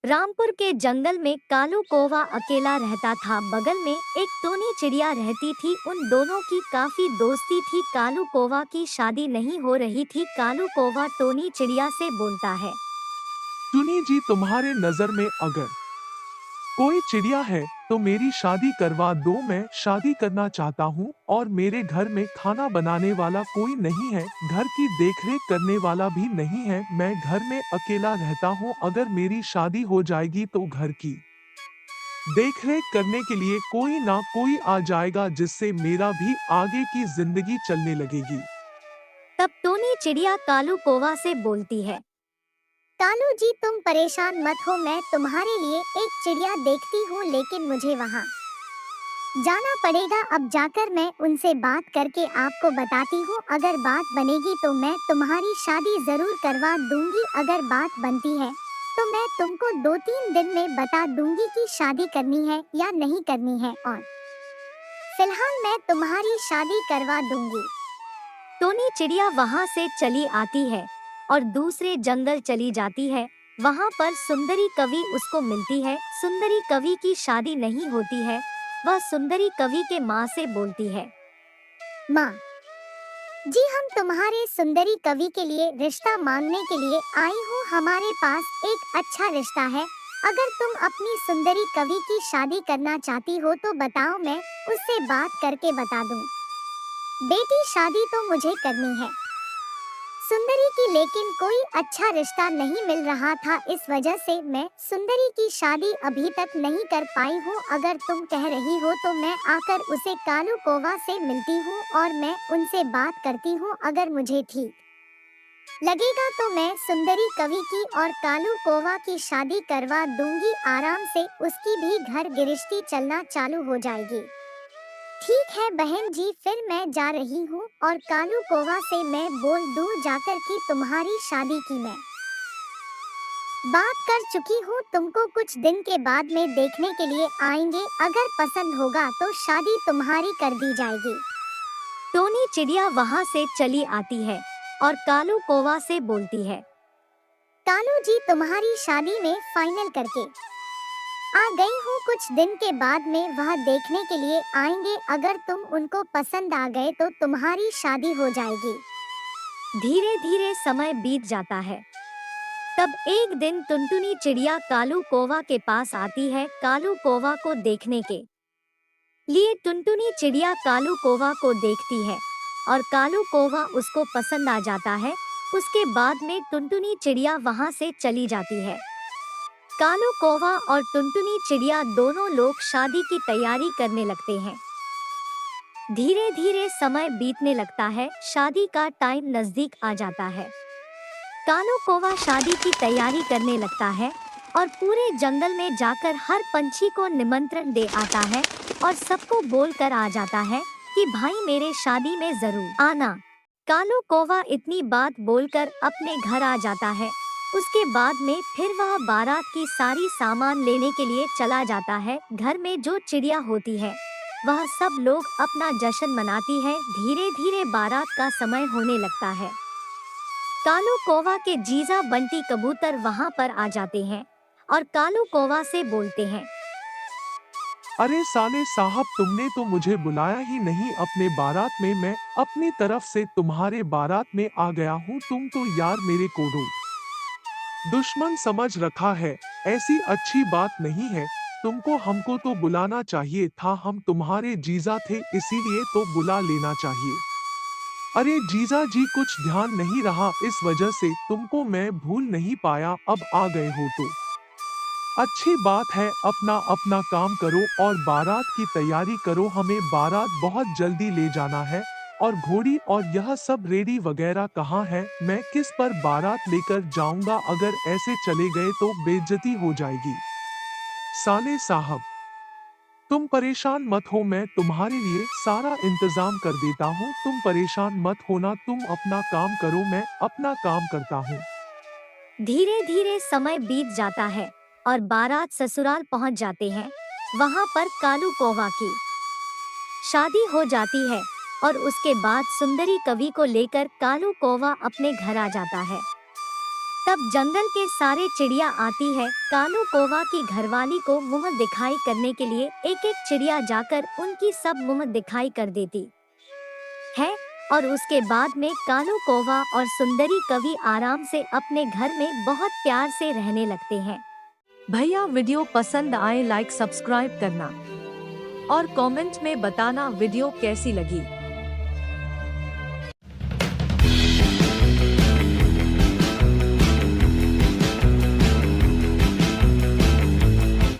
रामपुर के जंगल में कालू कौवा अकेला रहता था। बगल में एक टोनी चिड़िया रहती थी। उन दोनों की काफी दोस्ती थी। कालू कौवा की शादी नहीं हो रही थी। कालू कौवा टोनी चिड़िया से बोलता है। टुनी जी, तुम्हारे नजर में अगर कोई चिड़िया है तो मेरी शादी करवा दो। मैं शादी करना चाहता हूँ और मेरे घर में खाना बनाने वाला कोई नहीं है, घर की देखरेख करने वाला भी नहीं है। मैं घर में अकेला रहता हूँ। अगर मेरी शादी हो जाएगी तो घर की देखरेख करने के लिए कोई ना कोई आ जाएगा, जिससे मेरा भी आगे की जिंदगी चलने लगेगी। तब टोनी चिड़िया कालू कौवा से बोलती है। कालू जी, तुम परेशान मत हो, मैं तुम्हारे लिए एक चिड़िया देखती हूँ, लेकिन मुझे वहाँ जाना पड़ेगा। अब जाकर मैं उनसे बात करके आपको बताती हूँ। अगर बात बनेगी तो मैं तुम्हारी शादी जरूर करवा दूंगी। अगर बात बनती है तो मैं तुमको 2-3 दिन में बता दूंगी कि शादी करनी है या नहीं करनी है, और फिलहाल मैं तुम्हारी शादी करवा दूंगी। टोनी चिड़िया वहाँ से चली आती है और दूसरे जंगल चली जाती है। वहाँ पर सुंदरी कवि उसको मिलती है। सुंदरी कवि की शादी नहीं होती है। वह सुंदरी कवि के माँ से बोलती है। माँ जी, हम तुम्हारे सुंदरी कवि के लिए रिश्ता मांगने के लिए आई हूँ। हमारे पास एक अच्छा रिश्ता है। अगर तुम अपनी सुंदरी कवि की शादी करना चाहती हो तो बताओ, मैं उससे बात करके बता दूँ। बेटी, शादी तो मुझे करनी है सुंदरी की, लेकिन कोई अच्छा रिश्ता नहीं मिल रहा था। इस वजह से मैं सुंदरी की शादी अभी तक नहीं कर पाई हूँ। अगर तुम कह रही हो तो मैं आकर उसे कालू कौवा से मिलती हूँ और मैं उनसे बात करती हूँ। अगर मुझे ठीक लगेगा तो मैं सुंदरी कवि की और कालू कौवा की शादी करवा दूंगी। आराम से उसकी भी घर गृहस्थी चलना चालू हो जाएगी। ठीक है बहन जी, फिर मैं जा रही हूँ और कालू कौवा से मैं बोल दूँ जाकर कि तुम्हारी शादी की मैं बात कर चुकी हूँ। तुमको कुछ दिन के बाद में देखने के लिए आएंगे। अगर पसंद होगा तो शादी तुम्हारी कर दी जाएगी। टोनी चिड़िया वहाँ से चली आती है और कालू कौवा से बोलती है। कालू जी, तुम्हारी शादी में फाइनल करके आ गई हूँ। कुछ दिन के बाद में वह देखने के लिए आएंगे। अगर तुम उनको पसंद आ गए तो तुम्हारी शादी हो जाएगी। धीरे धीरे समय बीत जाता है। तब एक दिन टुनटुनी चिड़िया कालू कौवा के पास आती है। कालू कौवा को देखने के लिए टुनटुनी चिड़िया कालू कौवा को देखती है और कालू कौवा उसको पसंद आ जाता है। उसके बाद में टुनटुनी चिड़िया वहाँ से चली जाती है। कालू कौवा और टुनटुनी चिड़िया दोनों लोग शादी की तैयारी करने लगते हैं। धीरे धीरे समय बीतने लगता है। शादी का टाइम नजदीक आ जाता है। कालू कौवा शादी की तैयारी करने लगता है और पूरे जंगल में जाकर हर पंछी को निमंत्रण दे आता है और सबको बोलकर आ जाता है कि भाई मेरे शादी में जरूर आना। कालू कौवा इतनी बात बोलकर अपने घर आ जाता है। उसके बाद में फिर वह बारात की सारी सामान लेने के लिए चला जाता है। घर में जो चिड़िया होती है वह सब लोग अपना जश्न मनाती है। धीरे धीरे बारात का समय होने लगता है। कालू कौवा के जीजा बंटी कबूतर वहां पर आ जाते हैं और कालू कौवा से बोलते हैं। अरे साले साहब, तुमने तो मुझे बुलाया ही नहीं अपने बारात में। मैं अपनी तरफ से तुम्हारे बारात में आ गया हूँ। तुम तो यार मेरे को दुश्मन समझ रखा है। ऐसी अच्छी बात नहीं है। तुमको हमको तो बुलाना चाहिए था। हम तुम्हारे जीजा थे, इसीलिए तो बुला लेना चाहिए। अरे जीजा जी, कुछ ध्यान नहीं रहा, इस वजह से तुमको मैं भूल नहीं पाया। अब आ गए हो तो अच्छी बात है। अपना अपना काम करो और बारात की तैयारी करो। हमें बारात बहुत जल्दी ले जाना है। और घोड़ी और यह सब रेडी वगैरह कहाँ है? मैं किस पर बारात लेकर जाऊंगा? अगर ऐसे चले गए तो बेइज्जती हो जाएगी। साले साहब, तुम परेशान मत हो, मैं तुम्हारे लिए सारा इंतजाम कर देता हूँ। तुम परेशान मत होना, तुम अपना काम करो, मैं अपना काम करता हूँ। धीरे धीरे समय बीत जाता है और बारात ससुराल पहुंच जाते हैं। वहां पर कालू कौवा की शादी हो जाती है और उसके बाद सुंदरी कवि को लेकर कालू कौवा अपने घर आ जाता है। तब जंगल के सारे चिड़िया आती है। कालू कौवा की घरवाली को मुंह दिखाई करने के लिए एक एक चिड़िया जाकर उनकी सब मुंह दिखाई कर देती है और उसके बाद में कालू कौवा और सुंदरी कवि आराम से अपने घर में बहुत प्यार से रहने लगते हैं। भैया वीडियो पसंद आए लाइक सब्सक्राइब करना और कमेंट में बताना वीडियो कैसी लगी।